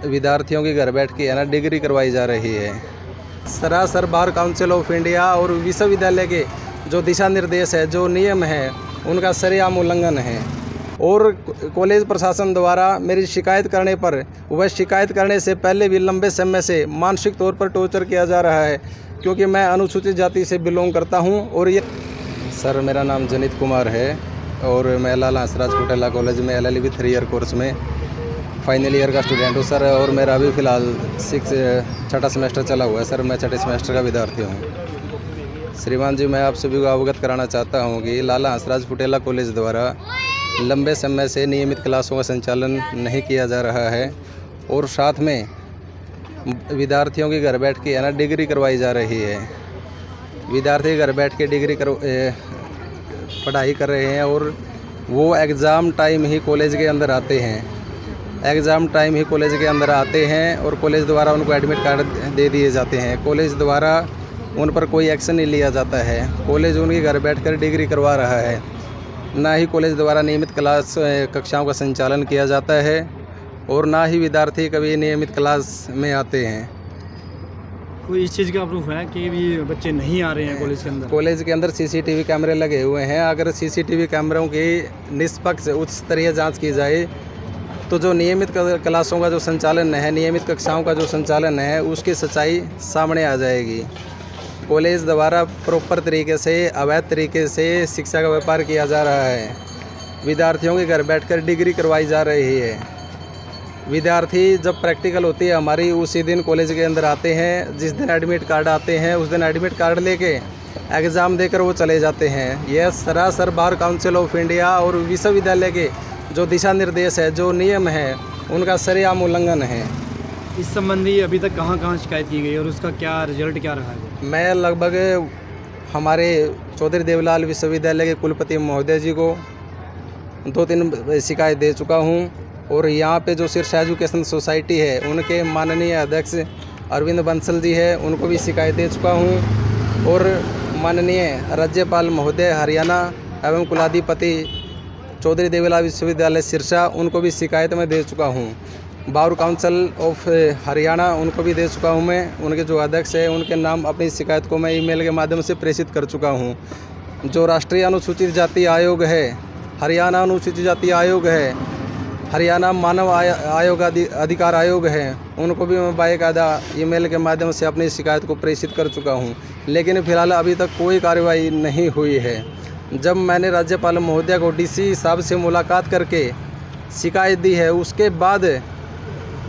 विद्यार्थियों की घर बैठ के डिग्री करवाई जा रही है। सरासर बार काउंसिल ऑफ इंडिया और विश्वविद्यालय के जो दिशा निर्देश है, जो नियम है, उनका सरेआम उल्लंघन है। और कॉलेज प्रशासन द्वारा मेरी शिकायत करने पर वह शिकायत करने से पहले भी लंबे समय से मानसिक तौर पर टॉर्चर किया जा रहा है, क्योंकि मैं अनुसूचित जाति से बिलोंग करता हूं। और ये सर, मेरा नाम जनित कुमार है और मैं लाला हंसराज कुटेला कॉलेज में LLB 3 ईयर कोर्स में फाइनल ईयर का स्टूडेंट हूँ सर। और मेरा अभी फ़िलहाल छठा सेमेस्टर चला हुआ है सर। मैं छठे सेमेस्टर का विद्यार्थी हूँ। श्रीमान जी, मैं आप सभी को अवगत कराना चाहता हूँ कि लाला हंसराज कुटेला कॉलेज द्वारा लंबे समय से नियमित क्लासों का संचालन नहीं किया जा रहा है और साथ में विद्यार्थियों की घर बैठ के डिग्री करवाई जा रही है। विद्यार्थी घर बैठ के पढ़ाई कर रहे हैं और वो एग्ज़ाम टाइम ही कॉलेज के अंदर आते हैं और कॉलेज द्वारा उनको एडमिट कार्ड दे दिए जाते हैं। कॉलेज द्वारा उन पर कोई एक्शन नहीं लिया जाता है। कॉलेज उनके घर बैठकर डिग्री करवा रहा है, ना ही कॉलेज द्वारा नियमित कक्षाओं का संचालन किया जाता है और ना ही विद्यार्थी कभी नियमित क्लास में आते हैं। कोई इस चीज़ का प्रूफ है कि भी बच्चे नहीं आ रहे हैं कॉलेज के अंदर? कॉलेज के अंदर CCTV कैमरे लगे हुए हैं। अगर CCTV कैमरों की निष्पक्ष उच्च स्तरीय जांच की जाए तो जो नियमित क्लासों का जो संचालन है, नियमित कक्षाओं का जो संचालन है, उसकी सच्चाई सामने आ जाएगी। कॉलेज द्वारा प्रॉपर तरीके से, अवैध तरीके से शिक्षा का व्यापार किया जा रहा है। विद्यार्थियों के घर बैठकर डिग्री करवाई जा रही है। विद्यार्थी जब प्रैक्टिकल होती है हमारी, उसी दिन कॉलेज के अंदर आते हैं। जिस दिन एडमिट कार्ड आते हैं उस दिन एडमिट कार्ड लेके एग्ज़ाम देकर वो चले जाते हैं। यह सरासर बार काउंसिल ऑफ इंडिया और विश्वविद्यालय के जो दिशा निर्देश है, जो नियम है, उनका सरेआम उल्लंघन है। इस संबंधी अभी तक कहाँ शिकायत की गई और उसका क्या रिजल्ट क्या रहा है? मैं लगभग हमारे चौधरी देवलाल विश्वविद्यालय के कुलपति महोदय जी को 2-3 शिकायत दे चुका हूँ और यहाँ पे जो शीर्ष एजुकेशन सोसाइटी है, उनके माननीय अध्यक्ष अरविंद बंसल जी है, उनको भी शिकायत दे चुका हूँ। और माननीय राज्यपाल महोदय हरियाणा एवं कुलाधिपति चौधरी देवलाल विश्वविद्यालय सिरसा, उनको भी शिकायत मैं दे चुका हूँ। बार काउंसिल ऑफ हरियाणा, उनको भी दे चुका हूँ मैं। उनके जो अध्यक्ष है, उनके नाम अपनी शिकायत को मैं ईमेल के माध्यम से प्रेषित कर चुका हूँ। जो राष्ट्रीय अनुसूचित जाति आयोग है, हरियाणा अनुसूचित जाति आयोग है, हरियाणा मानव आयोग अधिकार आयोग है, उनको भी मैं बाकायदा ईमेल के माध्यम से अपनी शिकायत को प्रेषित कर चुका हूँ। लेकिन फ़िलहाल अभी तक कोई कार्रवाई नहीं हुई है। जब मैंने राज्यपाल महोदय को DC साहब से मुलाकात करके शिकायत दी है, उसके बाद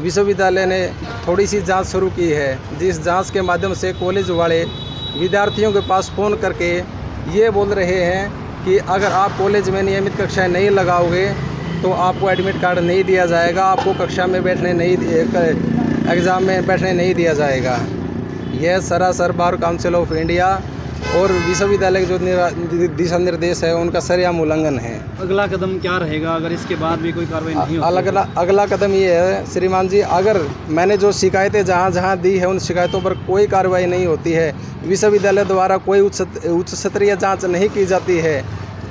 विश्वविद्यालय ने थोड़ी सी जांच शुरू की है, जिस जांच के माध्यम से कॉलेज वाले विद्यार्थियों के पास फ़ोन करके ये बोल रहे हैं कि अगर आप कॉलेज में नियमित कक्षाएं नहीं लगाओगे तो आपको एडमिट कार्ड नहीं दिया जाएगा, आपको कक्षा में एग्ज़ाम में बैठने नहीं दिया जाएगा। यह सरासर बार काउंसिल ऑफ इंडिया और विश्वविद्यालय के जो दिशा निर्देश है, उनका सरेआम उल्लंघन है। अगला कदम क्या रहेगा अगर इसके बाद भी कोई कार्रवाई नहीं होती? अगला कदम ये है श्रीमान जी, अगर मैंने जो शिकायतें जहाँ दी है, उन शिकायतों पर कोई कार्रवाई नहीं होती है, विश्वविद्यालय द्वारा कोई उच्च स्तरीय जाँच नहीं की जाती है,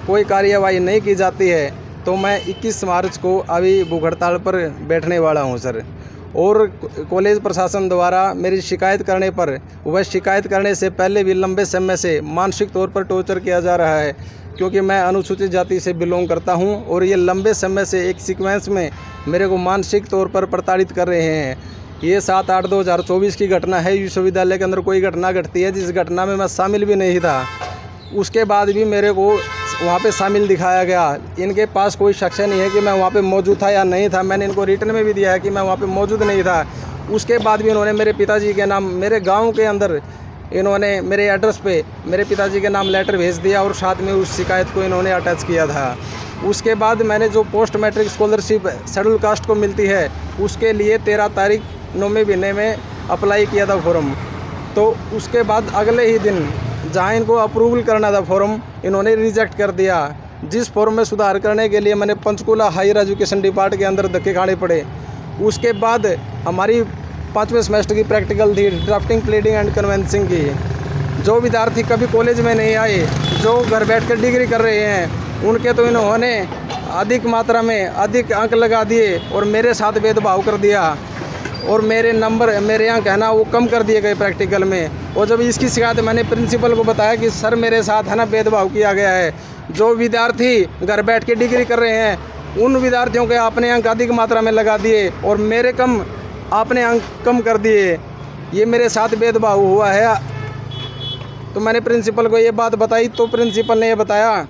कोई कार्यवाही नहीं की जाती है, तो मैं 21 मार्च को अभी भूख हड़ताल पर बैठने वाला हूँ सर। और कॉलेज प्रशासन द्वारा मेरी शिकायत करने पर वह शिकायत करने से पहले भी लंबे समय से मानसिक तौर पर टॉर्चर किया जा रहा है, क्योंकि मैं अनुसूचित जाति से बिलोंग करता हूं और ये लंबे समय से एक सीक्वेंस में मेरे को मानसिक तौर पर प्रताड़ित कर रहे हैं। ये 7/8/2024 की घटना है। विश्वविद्यालय के अंदर कोई घटना घटती है जिस घटना में मैं शामिल भी नहीं था, उसके बाद भी मेरे को वहाँ पे शामिल दिखाया गया। इनके पास कोई साक्ष्य नहीं है कि मैं वहाँ पे मौजूद था या नहीं था। मैंने इनको रिटर्न में भी दिया है कि मैं वहाँ पे मौजूद नहीं था। उसके बाद भी इन्होंने मेरे पिताजी के नाम, मेरे गांव के अंदर इन्होंने मेरे एड्रेस पे मेरे पिताजी के नाम लेटर भेज दिया और साथ में उस शिकायत को इन्होंने अटैच किया था। उसके बाद मैंने जो post matric scholarship schedule caste को मिलती है, उसके लिए 13 तारीख 9वें महीने में अप्लाई किया था फॉर्म। तो उसके बाद अगले ही दिन जहाँ इनको अप्रूवल करना था फॉर्म, इन्होंने रिजेक्ट कर दिया। जिस फॉर्म में सुधार करने के लिए मैंने पंचकूला हायर एजुकेशन डिपार्टमेंट के अंदर धक्के खाने पड़े। उसके बाद हमारी 5वें सेमेस्टर की प्रैक्टिकल थी, ड्राफ्टिंग, प्लीडिंग एंड कन्वेंसिंग की। जो विद्यार्थी कभी कॉलेज में नहीं आए, जो घर बैठकर डिग्री कर रहे हैं, उनके तो इन्होंने अधिक मात्रा में अधिक अंक लगा दिए और मेरे साथ भेदभाव कर दिया। और मेरे नंबर, मेरे अंक है ना वो कम कर दिए गए प्रैक्टिकल में। और जब इसकी शिकायत मैंने प्रिंसिपल को बताया कि सर मेरे साथ है ना भेदभाव किया गया है, जो विद्यार्थी घर बैठ के डिग्री कर रहे हैं उन विद्यार्थियों के आपने अंक अधिक मात्रा में लगा दिए और मेरे कम, आपने अंक कम कर दिए, ये मेरे साथ भेदभाव हुआ है। तो मैंने प्रिंसिपल को ये बात बताई तो प्रिंसिपल ने ये बताया,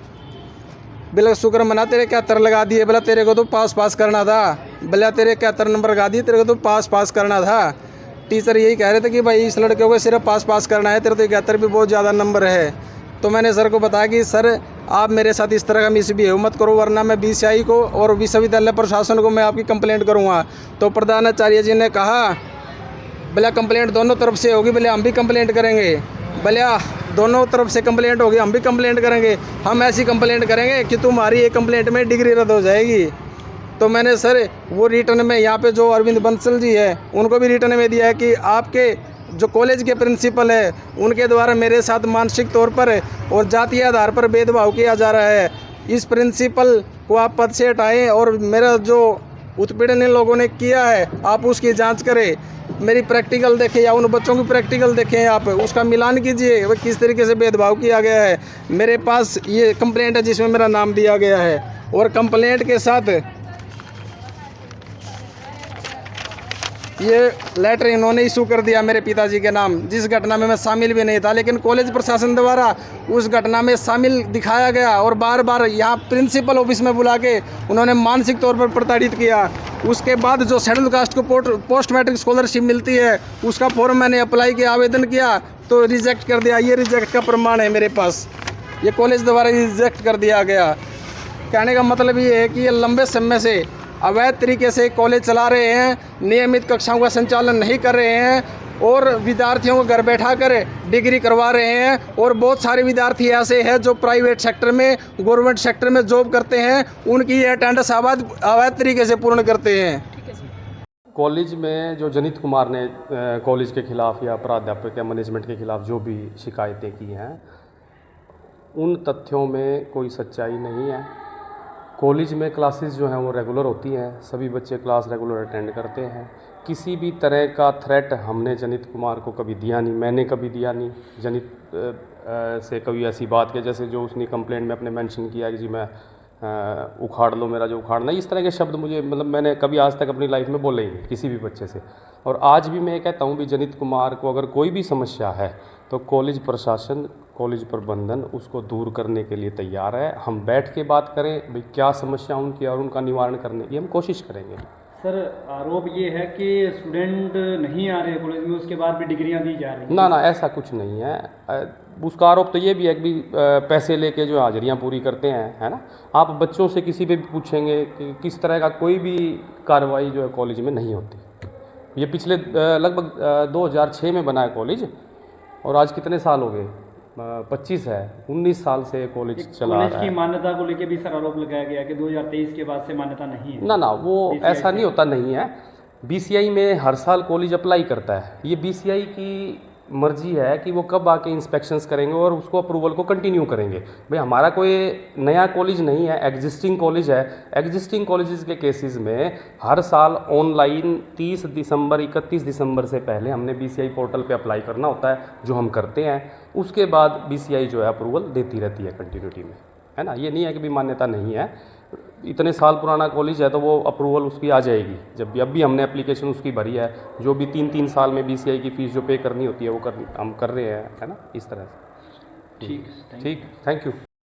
बोला शुक्र मना तेरे 71 लगा दिए, बोला तेरे को तो पास करना था, बोला तेरे 71 नंबर लगा दिए, तेरे को तो पास करना था। टीचर यही कह रहे थे कि भाई इस लड़के को सिर्फ पास करना है, तेरे तो 71 भी बहुत ज़्यादा नंबर है। तो मैंने सर को बताया कि सर आप मेरे साथ इस तरह का मिसबिहेव मत करो, वरना मैं BCI को और विश्वविद्यालय प्रशासन को मैं आपकी कंप्लेंट करूँगा। तो प्रधानाचार्य जी ने कहा, बोला कंप्लेंट दोनों तरफ से होगी, बोले हम भी कंप्लेंट करेंगे। बोला दोनों तरफ से कंप्लेंट होगी, हम भी कंप्लेंट करेंगे। हम ऐसी कंप्लेंट करेंगे कि तुम्हारी एक कंप्लेंट में डिग्री रद्द हो जाएगी। तो मैंने सर वो रिटर्न में यहाँ पे जो अरविंद बंसल जी है उनको भी रिटर्न में दिया है कि आपके जो कॉलेज के प्रिंसिपल है उनके द्वारा मेरे साथ मानसिक तौर पर और जातीय आधार पर भेदभाव किया जा रहा है। इस प्रिंसिपल को आप पद से हटाएं और मेरा जो उत्पीड़न इन लोगों ने किया है आप उसकी जांच करें। मेरी प्रैक्टिकल देखें या उन बच्चों की प्रैक्टिकल देखें, आप उसका मिलान कीजिए वो किस तरीके से भेदभाव किया गया है। मेरे पास ये कंप्लेंट है जिसमें मेरा नाम दिया गया है और कंप्लेंट के साथ ये लेटर इन्होंने इशू कर दिया मेरे पिताजी के नाम, जिस घटना में मैं शामिल भी नहीं था, लेकिन कॉलेज प्रशासन द्वारा उस घटना में शामिल दिखाया गया और बार बार यहाँ प्रिंसिपल ऑफिस में बुला के उन्होंने मानसिक तौर पर प्रताड़ित किया। उसके बाद जो शेड्यूल कास्ट को पोस्ट मैट्रिक स्कॉलरशिप मिलती है उसका फॉर्म मैंने अप्लाई किया, आवेदन किया तो रिजेक्ट कर दिया। ये रिजेक्ट का प्रमाण है मेरे पास, ये कॉलेज द्वारा रिजेक्ट कर दिया गया। कहने का मतलब ये है कि ये लंबे समय से अवैध तरीके से कॉलेज चला रहे हैं, नियमित कक्षाओं का संचालन नहीं कर रहे हैं और विद्यार्थियों को घर बैठा कर डिग्री करवा रहे हैं। और बहुत सारे विद्यार्थी ऐसे हैं जो प्राइवेट सेक्टर में, गवर्नमेंट सेक्टर में जॉब करते हैं, उनकी ये अटेंडेंस अवैध तरीके से पूर्ण करते हैं। कॉलेज में जो जनित कुमार ने कॉलेज के खिलाफ़ या प्राध्यापक या मैनेजमेंट के खिलाफ़ जो भी शिकायतें की हैं उन तथ्यों में कोई सच्चाई नहीं है। कॉलेज में क्लासेस जो हैं वो रेगुलर होती हैं, सभी बच्चे क्लास रेगुलर अटेंड करते हैं। किसी भी तरह का थ्रेट हमने जनित कुमार को कभी दिया नहीं, मैंने कभी दिया नहीं। जनित से कभी ऐसी बात की जैसे जो उसने कंप्लेंट में अपने मेंशन किया कि जी मैं उखाड़ लो मेरा जो उखाड़ना, इस तरह के शब्द मुझे मतलब मैंने कभी आज तक अपनी लाइफ में बोले ही नहीं किसी भी बच्चे से। और आज भी मैं कहता हूँ भी जनित कुमार को अगर कोई भी समस्या है तो कॉलेज प्रशासन, कॉलेज प्रबंधन उसको दूर करने के लिए तैयार है। हम बैठ के बात करें भाई क्या समस्या उनकी और उनका निवारण करने की हम कोशिश करेंगे। सर आरोप ये है कि स्टूडेंट नहीं आ रहे कॉलेज में, उसके बाद भी डिग्रियां दी जा रही हैं। ना ऐसा कुछ नहीं है। उसका आरोप तो ये भी है कि पैसे लेके जो हाजिरियाँ पूरी करते हैं, है ना। आप बच्चों से किसी पे भी पूछेंगे कि किस तरह का कोई भी कार्रवाई जो है कॉलेज में नहीं होती। ये पिछले लगभग 2006 में बना है कॉलेज और आज कितने साल हो गए, 25 है, 19 साल से कॉलेज चला रहा है। कॉलेज की मान्यता को लेकर भी सर आरोप लगाया गया कि 2023 के बाद से मान्यता नहीं है। ना वो ऐसा नहीं होता, नहीं है। BCI में हर साल कॉलेज अप्लाई करता है। ये BCI की मर्जी है कि वो कब आके इंस्पेक्शंस करेंगे और उसको अप्रूवल को कंटिन्यू करेंगे। भाई हमारा कोई नया कॉलेज नहीं है, एग्जिस्टिंग कॉलेज है। एग्जिस्टिंग कॉलेजेस के केसेस में हर साल ऑनलाइन 30 दिसंबर 31 दिसंबर से पहले हमने BCI पोर्टल पे अप्लाई करना होता है, जो हम करते हैं। उसके बाद BCI जो है अप्रूवल देती रहती है कंटिन्यूटी में, है ना। ये नहीं है कि भी मान्यता नहीं है। इतने साल पुराना कॉलेज है तो वो अप्रूवल उसकी आ जाएगी। जब भी अब भी हमने एप्लीकेशन उसकी भरी है, जो भी 3-3 साल में BCI की फ़ीस जो पे करनी होती है वो हम कर रहे हैं, है ना, इस तरह से। ठीक, थैंक यू।